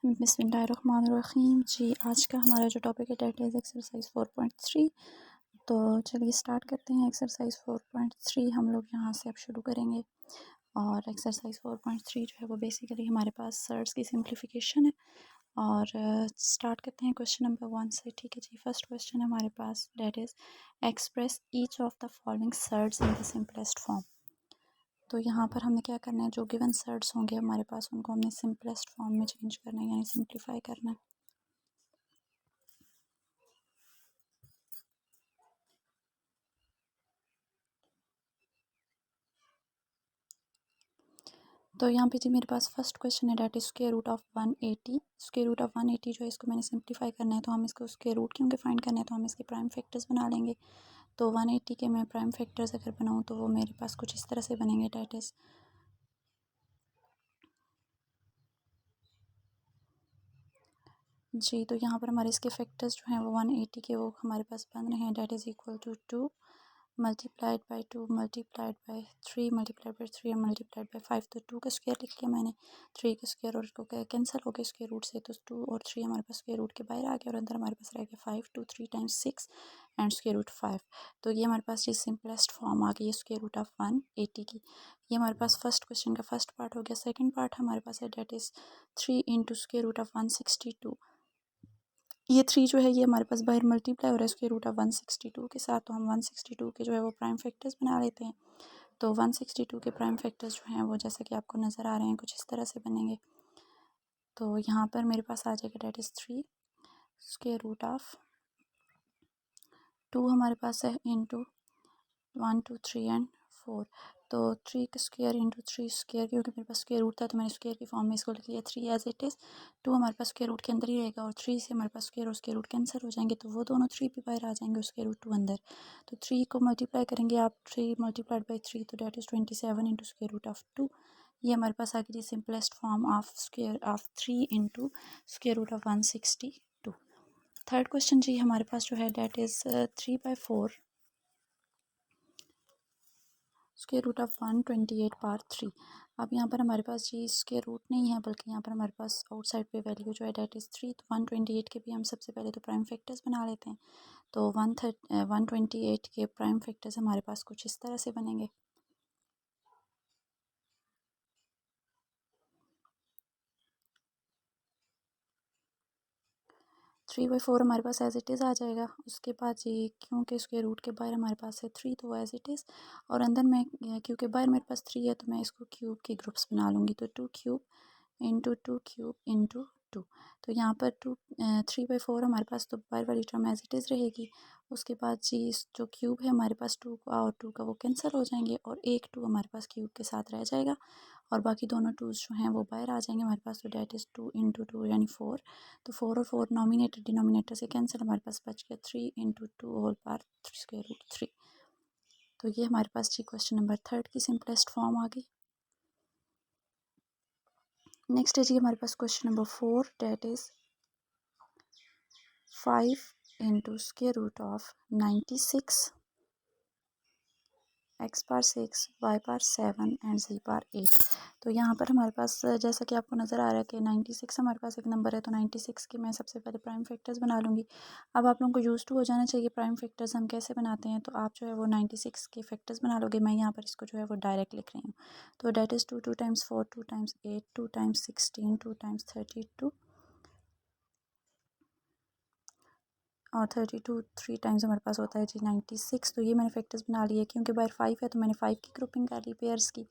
बिस्मिल्लाहिर्रहमानिर्रहीम। जी, आज का हमारा जो टॉपिक है डेट इज़ एक्सरसाइज 4.3। तो चलिए स्टार्ट करते हैं। एक्सरसाइज 4.3 हम लोग यहाँ से अब शुरू करेंगे। और एक्सरसाइज 4.3 जो है वो बेसिकली हमारे पास सर्ड्स की सिंप्लीफिकेशन है। और स्टार्ट करते हैं क्वेश्चन नंबर 1 से। ठीक है जी, फर्स्ट क्वेश्चन है हमारे पास, that is express each of the following surds in the simplest form. तो यहाँ पर हमें क्या करना है, जो गिवन सर्ड्स होंगे हमारे पास उनको हमने सिंपलेस्ट फॉर्म में चेंज करना है, यानी सिंप्लीफाई करना है। तो यहाँ पे जी मेरे पास फर्स्ट क्वेश्चन है, that is square root of 180। Square root of 180 जो है इसको मैंने सिंप्लीफाई करना है, तो हम इसको स्क्वायर रूट क्योंकि फाइंड करना है तो हम इसके प्राइम फैक्टर्स बना लेंगे। तो 180 के मैं प्राइम फैक्टर्स अगर बनाऊँ तो वो मेरे पास कुछ इस तरह से बनेंगे, डेट इज़ जी। तो यहाँ पर हमारे इसके फैक्टर्स जो हैं वो 180 के वो हमारे पास बन रहे हैं, that is equal to 2 multiplied by 2 multiplied by 3 multiplied by 3 और मल्टीप्लाइड बाई 5। तो 2 का स्क्वायर लिख लिया मैंने, 3 का स्क्वायर और इसको कैंसिल हो गया स्क्वायर रूट से, तो 2 और 3 हमारे पास स्क्वायर रूट के बाहर आ गया और अंदर हमारे पास रह गया 5। 2 3 टाइम्स 6 एंड स्क्वायर रूट 5। तो ये हमारे पास ये सिंपलेस्ट फॉर्म आ गई है स्क्वायर रूट ऑफ 180 की। ये हमारे पास फर्स्ट क्वेश्चन का फर्स्ट पार्ट हो गया। सेकेंड पार्ट हमारे पास है, that is 3 into square root of 162। ये 3 जो है ये हमारे पास बाहर मल्टीप्लाई हो रहा है स्क्वायर रूट ऑफ 162 के साथ, तो हम 162 के जो है वो प्राइम फैक्टर्स बना लेते हैं। तो 162 के प्राइम फैक्टर्स जो हैं वो जैसे कि आपको नज़र आ रहे हैं कुछ इस तरह से बनेंगे। तो यहाँ पर मेरे पास आ जाएगा, that is 3 square root of 2 हमारे पास है इंटू 1 2 3 एंड 4। तो 3 का स्क्वायर इंटू 3 स्क्वायर, क्योंकि मेरे पास स्क्वायर रूट था तो मैंने स्क्वायर की फॉर्म में इसको लिख लिया 3 एज इट इज़। 2 हमारे पास स्क्वायर रूट के अंदर ही रहेगा और 3 से हमारे पास स्क्वायर और स्क्वायर रूट कैंसिल हो जाएंगे, तो वो दोनों 3 भी बाहर आ जाएंगे और स्क्वायर रूट 2 अंदर। तो 3 को मल्टीप्लाई करेंगे आप, 3 मल्टीप्लाइड बाई 3, तो that is 27 into square root of 2। ये हमारे पास आ गई simplest form of square of 3 into square root of 162। Third question जी हमारे पास जो है, that is 3/4 square root of 128 power 3। अब यहाँ पर हमारे पास जी स्क्वायर रूट नहीं है, बल्कि यहाँ पर हमारे पास आउटसाइड पे वैल्यू जो है डेट इज़ 3। तो 128 के भी हम सबसे पहले तो प्राइम फैक्टर्स बना लेते हैं। तो 128 के प्राइम फैक्टर्स हमारे पास कुछ इस तरह से बनेंगे। 3/4 हमारे पास एज इट इज़ आ जाएगा। उसके बाद जी क्योंकि स्क्वायर रूट के बाहर हमारे पास है 3 तो एज इट इज़, और अंदर में क्योंकि बाहर मेरे पास 3 है तो मैं इसको क्यूब के ग्रुप्स बना लूँगी। तो 2 क्यूब इंटू 2 क्यूब इंटू 2। तो यहाँ पर 3/4 हमारे पास तो बाहर वाली टर्म एज इट इज़ रहेगी। उसके बाद जी जो क्यूब है हमारे पास 2 का और 2 का वो कैंसिल हो जाएंगे और एक 2 हमारे पास क्यूब के साथ रह जाएगा और बाकी दोनों 2s जो हैं वो बाहर आ जाएंगे हमारे पास। तो डेट इज़ 2 इंटू 2 यानी 4। तो 4 और 4 नॉमिनेटर डिनोमिनेटर से कैंसिल, हमारे पास बच गया 3 into 2 whole power square root 3। तो ये हमारे पास जी क्वेश्चन नंबर थर्ड की सिंपलेस्ट फॉर्म आ गई। नेक्स्ट है जी हमारे पास question number 4, that is 5 into square root of 96 x power 6 y power 7 and z power 8। तो यहाँ पर हमारे पास जैसा कि आपको नज़र आ रहा है कि 96 हमारे पास एक नंबर है, तो 96 के मैं सबसे पहले प्राइम फैक्टर्स बना लूँगी। अब आप लोगों को यूज़ टू हो जाना चाहिए प्राइम फैक्टर्स हम कैसे बनाते हैं, तो आप जो है वो 96 के फैक्टर्स बना लोगे। मैं यहाँ पर इसको जो है वो डायरेक्ट लिख रही हूँ। तो that is 2 2 times 4 2 times 8 2 times 16 2 times 32 और 32 3 टाइम्स हमारे पास होता है जी 96। तो ये मैंने फैक्टर्स बना लिए, क्योंकि बाहर 5 है तो मैंने 5 की ग्रुपिंग कर ली पेयर्स की।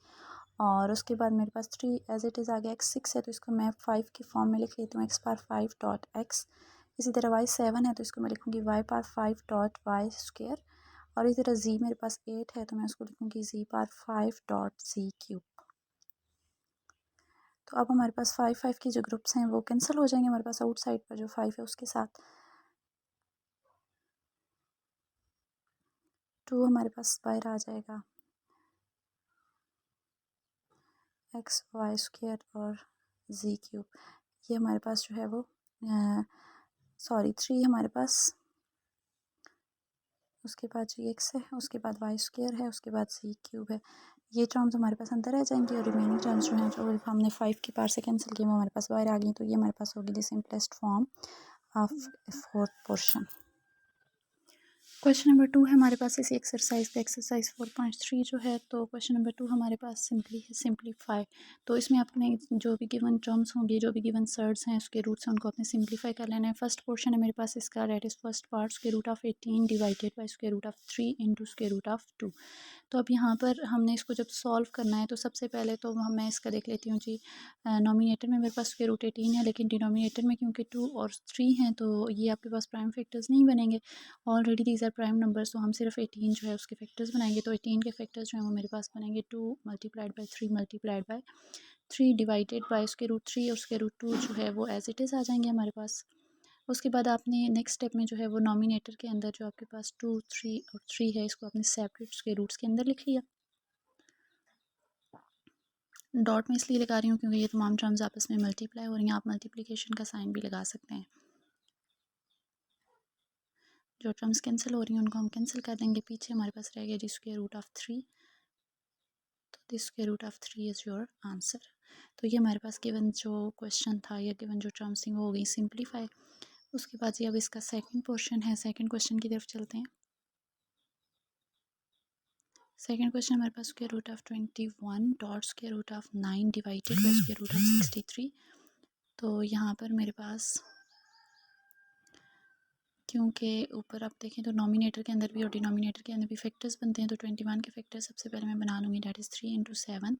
और उसके बाद मेरे पास 3 एज इट इज़ आ गया। x 6 है तो इसको मैं 5 की फॉर्म में लिख लेती हूँ, x पार 5 डॉट x। इसी तरह y 7 है तो इसको मैं लिखूँगी y पार 5 डॉट y स्क्वेयर। और इसी तरह z मेरे पास 8 है तो मैं उसको लिखूँगी z पार 5 डॉट z क्यूब। तो अब हमारे पास 5 की जो ग्रुप्स हैं वो कैंसिल हो जाएंगे हमारे पास आउटसाइड पर जो 5 है उसके साथ। 2 हमारे पास बाहर आ जाएगा, एक्स वाई स्क्वेयर और जी क्यूब। ये हमारे पास जो है वो 3 हमारे पास उसके बाद जी एक्स है, उसके बाद वाई स्क्वायर है, उसके बाद सी क्यूब है। ये टर्म्स हमारे पास अंदर रह जाएंगी और रिमेनिंग टर्म्स जो हैं जो हमने 5 की पावर से कैंसिल किए वो हमारे पास बाहर आ गई। तो ये हमारे पास होगी the simplest form of fourth portion. Question number 2 है हमारे पास इसी एक्सरसाइज का, एक्सरसाइज 4.3 जो है। तो क्वेश्चन नंबर 2 हमारे पास सिंपली है सिंपलीफाई। तो इसमें आपने जो भी गिवन टर्म्स होंगी, जो भी गिवन सर्ड्स हैं, उसके रूट्स हैं, उनको आपने सिंपलीफाई कर लेना है। फर्स्ट पोर्शन है मेरे पास इसका, that is first part square root of 18 divided by square root of 3 into square root of 2। तो अब यहाँ पर हमने इसको जब सॉल्व करना है तो सबसे पहले तो मैं इसका देख लेती हूँ जी। नॉमिनेटर में मेरे पास स्क्वायर रूट 18 है, लेकिन डिनोमिनेटर में क्योंकि 2 और 3 हैं तो ये आपके पास प्राइम फैक्टर्स नहीं बनेंगे। Already these are prime numbers, तो हम सिर्फ 18 जो है उसके फैक्टर्स बनाएंगे। तो 18 के फैक्टर्स जो हैं वो मेरे पास बनेंगे 2 multiplied by 3 multiplied by 3 divided by square root 3 और स्क्वायर रूट 2 जो है वो एज इट इज़ आ जाएंगे हमारे पास। उसके बाद आपने नेक्स्ट स्टेप में जो है वो नॉमिनेटर के अंदर जो आपके पास 2 3 और 3 है, इसको आपने सेपरेट स्क्वायर रूट्स के अंदर लिख लिया। डॉट में इसलिए लगा रही हूँ क्योंकि ये तमाम टर्म्स आपस में मल्टीप्लाई हो रही हैं। आप मल्टीप्लिकेशन का साइन भी लगा सकते हैं। जो टर्म्स कैंसिल हो रही हैं उनको हम कैंसिल कर देंगे। पीछे हमारे पास रह गया जी स्क्वायर रूट ऑफ 3। तो this square root of 3 is your answer. तो ये हमारे पास गिवन जो क्वेश्चन था या गिवन जो टर्म्स थी वो हो गई सिंप्लीफाई। उसके बाद ये अब इसका सेकंड पोर्शन है, सेकंड क्वेश्चन की तरफ चलते हैं। सेकंड क्वेश्चन हमारे पास square root of 21 dot square root of 9 divided by square root of 63। तो यहाँ पर मेरे पास क्योंकि ऊपर आप देखें तो नॉमिनेटर के अंदर भी और डिनोमिनेटर के अंदर भी फैक्टर्स बनते हैं। तो 21 के फैक्टर सबसे पहले मैं बना लूँगी, डैट इज़ 3 इंटू 7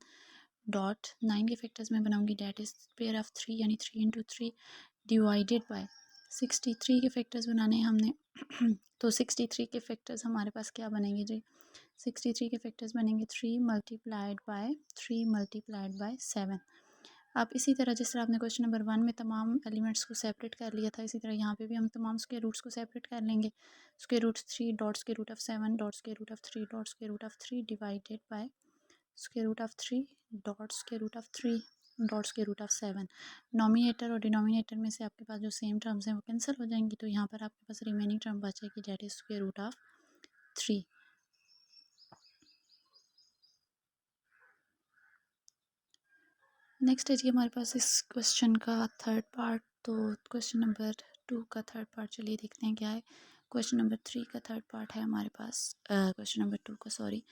डॉट 9 के फैक्टर्स में बनाऊँगी, डैट इज़ पेयर ऑफ 3 यानी 3 इंटू 3 डिवाइडेड बाय 63 के फैक्टर्स बनाने हैं हमने। तो 63 के फैक्टर्स हमारे पास क्या बनेंगे जी? 63 के फैक्टर्स बनेंगे 3 मल्टीप्लाइड बाय 3 मल्टीप्लाइड बाय 7। आप इसी तरह जिस तरह आपने क्वेश्चन नंबर 1 में तमाम एलिमेंट्स को सेपरेट कर लिया था, इसी तरह यहाँ पे भी हम तमाम स्क्वायर रूट्स को सेपरेट कर लेंगे। Square root 3 dot square root of 7 dot square root of 3 dot square root of 3 divided by square root of 3 dot square root of 3 dot square root of 7। Nominator और denominator में से आपके पास जो same terms हैं वो cancel हो जाएंगी। तो यहाँ पर आपके पास रिमेनिंग टर्म बचेगी, that is square root of 3। Next है जी हमारे पास इस क्वेश्चन का थर्ड पार्ट। तो क्वेश्चन नंबर 2 का थर्ड पार्ट चलिए देखते हैं क्या है। क्वेश्चन नंबर 3 का थर्ड पार्ट है हमारे पास, क्वेश्चन नंबर 2 का sorry,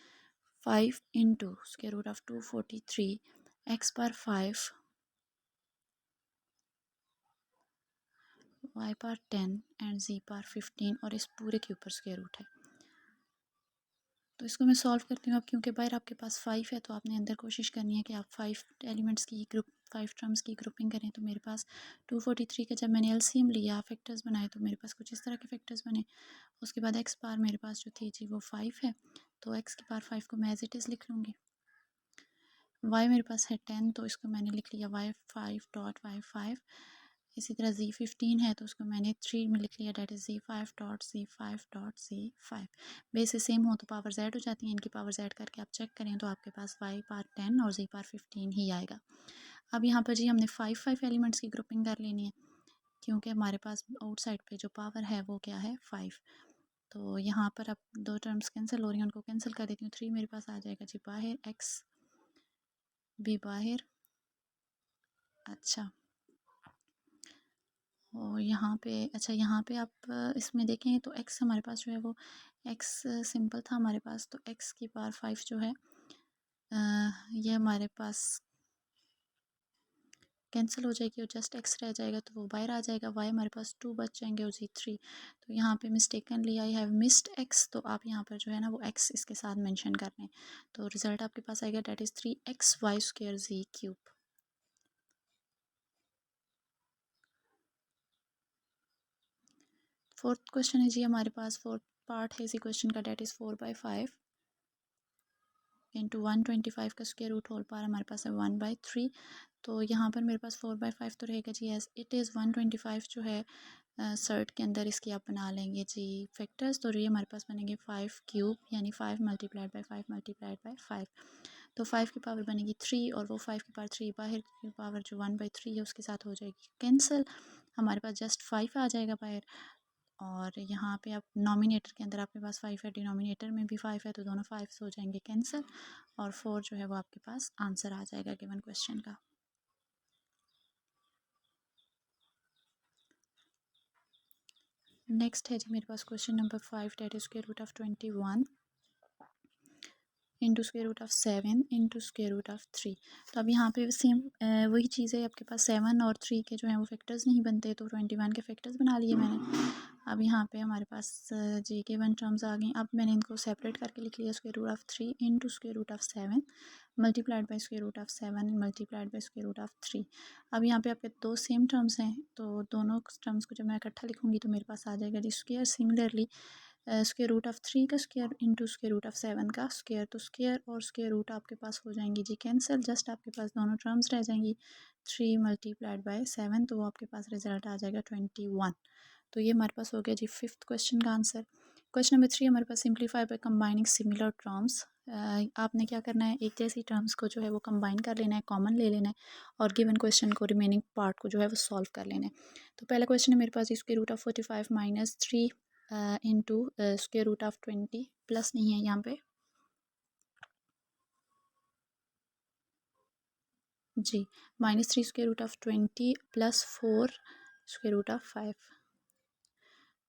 5 into square root of 243 x power 5 y power 10 and z power 15 और इस पूरे के ऊपर स्क्वायर रूट है। तो इसको मैं सॉल्व करती हूँ। अब क्योंकि बाहर आपके पास 5 है तो आपने अंदर कोशिश करनी है कि आप 5 एलिमेंट्स की ग्रुप 5 टर्म्स की ग्रुपिंग करें। तो मेरे पास 243 का जब मैंने एलसीएम लिया, फैक्टर्स बनाए, तो मेरे पास कुछ इस तरह के फैक्टर्स बने। उसके बाद एक्स पावर मेरे पास जो थी जी वो 5 है, तो एक्स की पावर 5 को मैं एज इट इज़ लिख लूँगी। वाई मेरे पास है 10, तो इसको मैंने लिख लिया वाई 5 डॉट वाई 5। इसी तरह जी 15 है तो उसको मैंने 3 में लिख लिया, that is z 5 dot z 5 dot z 5। Base same हो तो पावर जेड हो जाती है, इनकी पावर जेड करके आप चेक करें तो आपके पास वाई पावर 10 और जी पावर 15 ही आएगा। अब यहाँ पर जी हमने 5 एलिमेंट्स की ग्रुपिंग कर लेनी है क्योंकि हमारे पास आउटसाइड पे जो पावर है वो क्या है 5। तो यहाँ पर अब दो टर्म्स कैंसिल हो रही हैं, उनको कैंसिल कर देती हूँ। 3 मेरे पास आ जाएगा जी बाहर, एक्स भी बाहर। अच्छा, और यहाँ पे अच्छा यहाँ पे आप इसमें देखें तो x हमारे पास जो है वो x सिंपल था हमारे पास। तो x की पावर 5 जो है ये हमारे पास कैंसिल हो जाएगी और जस्ट x रह जाएगा तो वो बाहर आ जाएगा। y हमारे पास 2 बच जाएंगे और जी 3। तो यहाँ पे mistakenly I have missed x, तो आप यहाँ पर जो है ना वो x इसके साथ मेंशन कर लें। तो रिज़ल्ट आपके पास आएगा, that is 3xy square z cube. Fourth question है जी हमारे पास, फोर्थ पार्ट है इसी क्वेश्चन का, डेट इज़ 4/5 इंटू 125 का स्क्वायर रूट होल पावर हमारे पास है 1/3। तो यहाँ पर मेरे पास 4/5 तो रहेगा जी एज इट इज़। 125 जो है सर्ट के अंदर इसकी आप बना लेंगे जी फैक्टर्स। तो ये हमारे पास बनेंगे 5 क्यूब यानी 5 मल्टीप्लाइड बाई 5 मल्टीप्लाइड बाई 5। तो 5 की पावर बनेगी 3 और वो 5 की पावर 3 बाहर की पावर जो 1/3 है उसके साथ हो जाएगी कैंसिल। हमारे पास जस्ट 5 आ जाएगा बाहर। और यहाँ पे आप नॉमिनेटर के अंदर आपके पास 5 है, डिनोमिनेटर में भी 5 है, तो दोनों 5 हो जाएंगे कैंसिल और 4 जो है वो आपके पास आंसर आ जाएगा गिवन क्वेश्चन का। नेक्स्ट है जी मेरे पास question number 5 that is square root of 21 into square root of 7 into square root of 3। तो अब यहाँ पे सेम वही चीज़ है, आपके पास 7 और 3 के जो है वो फैक्टर्स नहीं बनते, तो 21 के फैक्टर्स बना लिए मैंने। अब यहाँ पे हमारे पास जी के 1 टर्म्स आ गई। अब मैंने इनको सेपरेट करके लिख लिया, square root of 3 into square root of 7 multiplied by square root of 7 multiplied by square root of 3। अब यहाँ पे आपके दो सेम टर्म्स हैं, तो दोनों टर्म्स को जब मैं इकट्ठा लिखूँगी तो मेरे पास आ जाएगा जी square. Similarly square root of 3 का square into square root of 7 का स्क्वायर, तो स्क्वायर और स्क्वायर रूट आपके पास हो जाएंगी जी कैंसिल। जस्ट आपके पास दोनों टर्म्स रह जाएंगी 3 मल्टीप्लाइड बाई 7, तो वो आपके पास रिजल्ट आ जाएगा 21। तो ये हमारे पास हो गया जी 5th क्वेश्चन का आंसर। क्वेश्चन नंबर 3 हमारे पास simplify by combining similar terms. आपने क्या करना है, एक जैसी टर्म्स को जो है वो कंबाइन कर लेना है, कॉमन ले लेना है और गिवन क्वेश्चन को रिमेनिंग पार्ट को जो है वो सॉल्व कर लेना है। तो पहला क्वेश्चन है मेरे पास square root of 45 minus 3 into square root of 20 plus नहीं है यहाँ पे जी, -3 square root of 20 plus 4 square root of 5।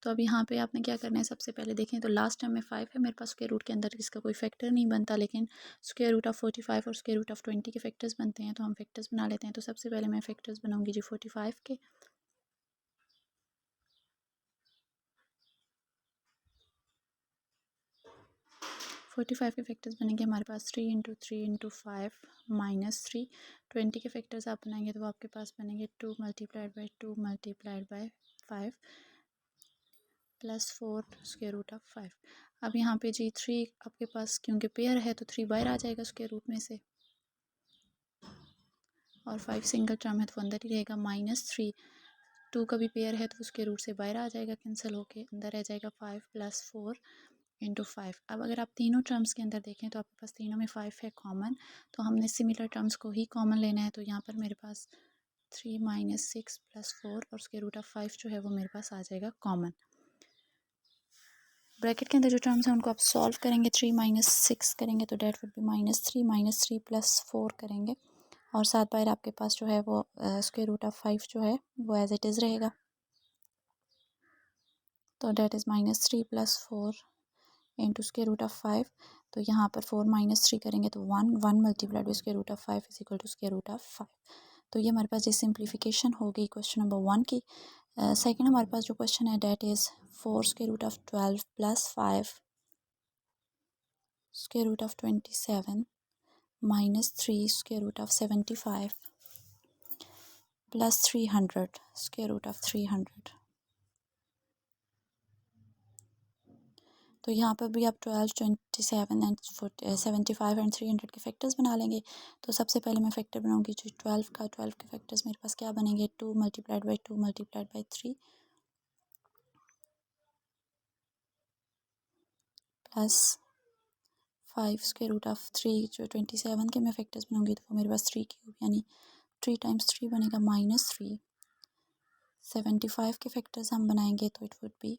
तो अब यहाँ पे आपने क्या करना है, सबसे पहले देखें तो लास्ट टाइम में 5 है मेरे पास, स्क्वायर रूट के अंदर इसका कोई फैक्टर नहीं बनता, लेकिन स्क्वायर रूट ऑफ 45 और स्क्वायर रूट ऑफ 20 के फैक्टर्स बनते हैं, तो हम फैक्टर्स बना लेते हैं। तो सबसे पहले मैं फैक्टर्स बनाऊंगी जी 45 के। 45 के फैक्टर्स बनेंगे हमारे पास 3 इंटू 3 इंटू 5 -3। 20 के फैक्टर्स आप बनाएंगे तो आपके पास बनेंगे 2 multiplied by 2 multiplied by 5 plus 4 square root of 5। अब यहाँ पे जी 3 आपके पास क्योंकि पेयर है तो 3 बाहर आ जाएगा स्क्वायर रूट में से, और 5 सिंगल टर्म है तो अंदर ही रहेगा। -3 2 का भी पेयर है तो उसके रूट से बाहर आ जाएगा, कैंसिल होके अंदर रह जाएगा 5 प्लस 4 इंटू 5। अब अगर आप तीनों टर्म्स के अंदर देखें तो आपके पास तीनों में 5 है कॉमन, तो हमने सिमिलर टर्म्स को ही कॉमन लेना है। तो यहाँ पर मेरे पास 3 - 6 प्लस 4 और स्क्वायर रूट ऑफ 5 जो है वो मेरे पास आ जाएगा कॉमन। ब्रैकेट के अंदर जो टर्म्स हैं उनको आप सॉल्व करेंगे, 3 - 6 करेंगे तो डेट वुड बी -3 प्लस 4 करेंगे, और साथ बाहर आपके पास जो है वो स्क्वायर रूट ऑफ 5 जो है वो एज इट इज़ रहेगा। तो that is -3 plus 4 into square root of 5। तो यहाँ पर 4 - 3 करेंगे तो 1 multiplied by square root of 5 is equal to square root of 5। तो ये हमारे पास ये सिंप्लीफिकेशन हो गई क्वेश्चन नंबर 1 की। सेकंड हमारे पास जो क्वेश्चन है that is 4 square root of 12 plus 5 square root of 27 -3 square root of 75 plus 300 square root of 300। तो यहाँ पर भी आप 12, 27 एंड 75 एंड 300 के फैक्टर्स बना लेंगे। तो सबसे पहले मैं फैक्टर बनाऊंगी जो 12 का। 12 के फैक्टर्स मेरे पास क्या बनेंगे, 2 multiplied by 2 multiplied by 3 plus 5 square root of 3। जो 27 के मैं फैक्टर्स बनाऊंगी तो वो मेरे पास 3 क्यूब यानी 3 टाइम्स 3 बनेगा -3। 75 के फैक्टर्स हम बनाएंगे तो it would B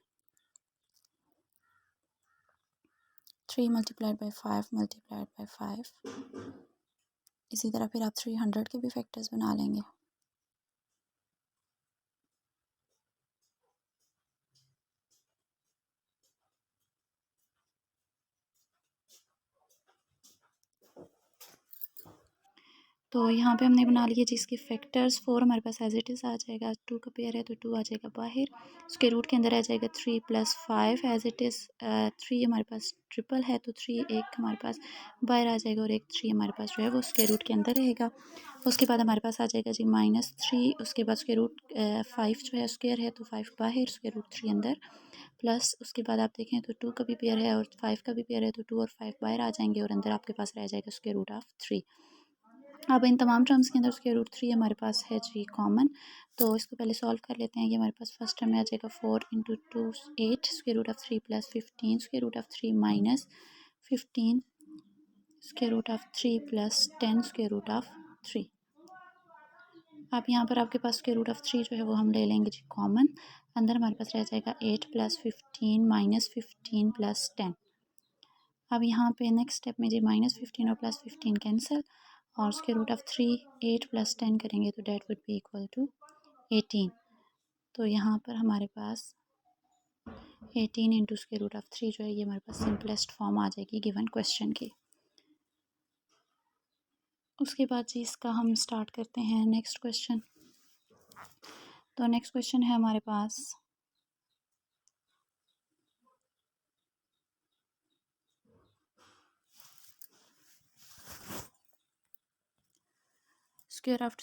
3 multiplied by 5 multiplied by 5। इसी तरह फिर आप 300 के भी फैक्टर्स बना लेंगे। तो यहाँ पे हमने बना लिया जिसके फैक्टर्स 4 हमारे पास एज इट इज़ आ जाएगा। 2 का पेयर है तो 2 आ जाएगा बाहर, उसके रूट के अंदर आ जाएगा 3 प्लस 5 एज इट इज़। 3 हमारे पास ट्रिपल है तो 3 एक हमारे पास बाहर आ जाएगा, और एक 3 हमारे पास जो है वो उसके रूट के अंदर रहेगा। उसके बाद हमारे पास आ जाएगा जी -3, उसके बाद उसके रूट 5 जो है स्क्वायर है तो 5 बाहर, उसके रूट 3 अंदर, प्लस उसके बाद आप देखें तो 2 का भी पेयर है और 5 का भी पेयर है तो 2 और 5 बाहर आ जाएंगे, और अंदर आपके पास रह जाएगा उसके रूट ऑफ 3। अब इन तमाम टर्म्स के अंदर स्क्वायर रूट 3 हमारे पास है जी कॉमन, तो इसको पहले सॉल्व कर लेते हैं। ये हमारे पास फर्स्ट टर्म में आ जाएगा 4 into 2 8 square root of 3 plus 15 square root of 3 minus 15 square root of 3 plus 10 square root of 3। अब यहाँ पर आपके पास स्क्वायर रूट ऑफ 3 जो है वो हम ले लेंगे जी कॉमन। अंदर हमारे पास रह जाएगा 8 + 15 - 15 + 10। अब यहाँ पे नेक्स्ट स्टेप में जी -15 और +15 कैंसिल, और √3 8 + 10 करेंगे तो that would be equal to 18। तो यहाँ पर हमारे पास 18 इंटू √3 जो है ये हमारे पास सिंपलेस्ट फॉर्म आ जाएगी गिवन क्वेश्चन की। उसके बाद जी इसका हम स्टार्ट करते हैं नेक्स्ट क्वेश्चन। तो नेक्स्ट क्वेश्चन है हमारे पास square of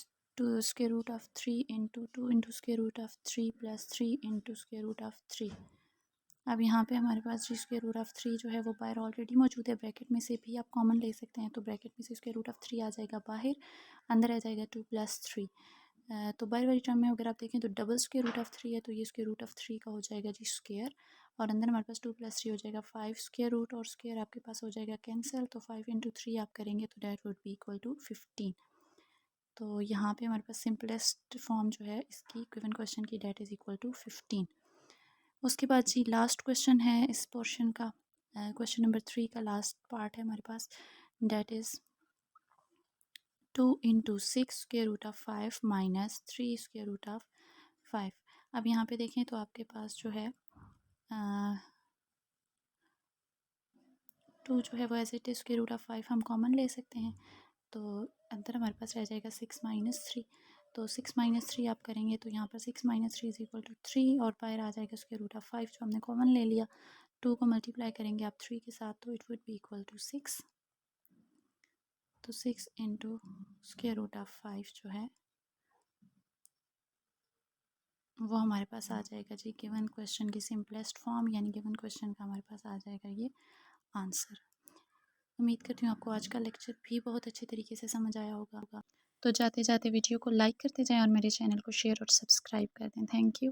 3 into 2 into √3 + 3 into √3। अब यहाँ पे हमारे पास जी √3 जो है वो बाहर ऑलरेडी मौजूद है, ब्रैकेट में से भी आप कॉमन ले सकते हैं। तो ब्रैकेट में से √3 आ जाएगा बाहर, अंदर आ जाएगा 2 + 3। तो बाहर वाली टर्म में अगर आप देखें तो डबल √3 है, तो ये √3 का हो जाएगा जी स्क्वायर, और अंदर हमारे पास 2 + 3 हो जाएगा 5। स्क्वायर रूट और स्क्वायर आपके पास हो जाएगा कैंसिल, तो 5 इंटू 3 आप करेंगे तो that would be equal to 15। तो यहाँ पे हमारे पास सिंपलेस्ट फॉर्म जो है इसकी गिवन क्वेश्चन की डेट इज़ इक्वल टू 15। उसके बाद जी लास्ट क्वेश्चन है इस पोर्शन का, क्वेश्चन नंबर 3 का लास्ट पार्ट है हमारे पास, डेट इज़ 2 इंटू 6 √5 - 3 √5। अब यहाँ पे देखें तो आपके पास जो है 2 जो है वो एज इट इज़ √5 हम कॉमन ले सकते हैं। तो अंदर हमारे पास रह जाएगा 6 - 3। तो 6 - 3 आप करेंगे तो यहाँ पर 6 - 3 इज़ इक्वल टू 3, और बाहर आ जाएगा √5 जो हमने कॉमन ले लिया। 2 को मल्टीप्लाई करेंगे आप 3 के साथ तो it would be equal to 6। तो 6 इंटू √5 जो है वो हमारे पास आ जाएगा जी गिवन क्वेश्चन की सिंपलेस्ट फॉर्म, यानी गिवन क्वेश्चन का हमारे पास आ जाएगा ये आंसर। उम्मीद करती हूँ आपको आज का लेक्चर भी बहुत अच्छे तरीके से समझ आया होगा। तो जाते जाते वीडियो को लाइक करते जाएं और मेरे चैनल को शेयर और सब्सक्राइब कर दें। Thank you.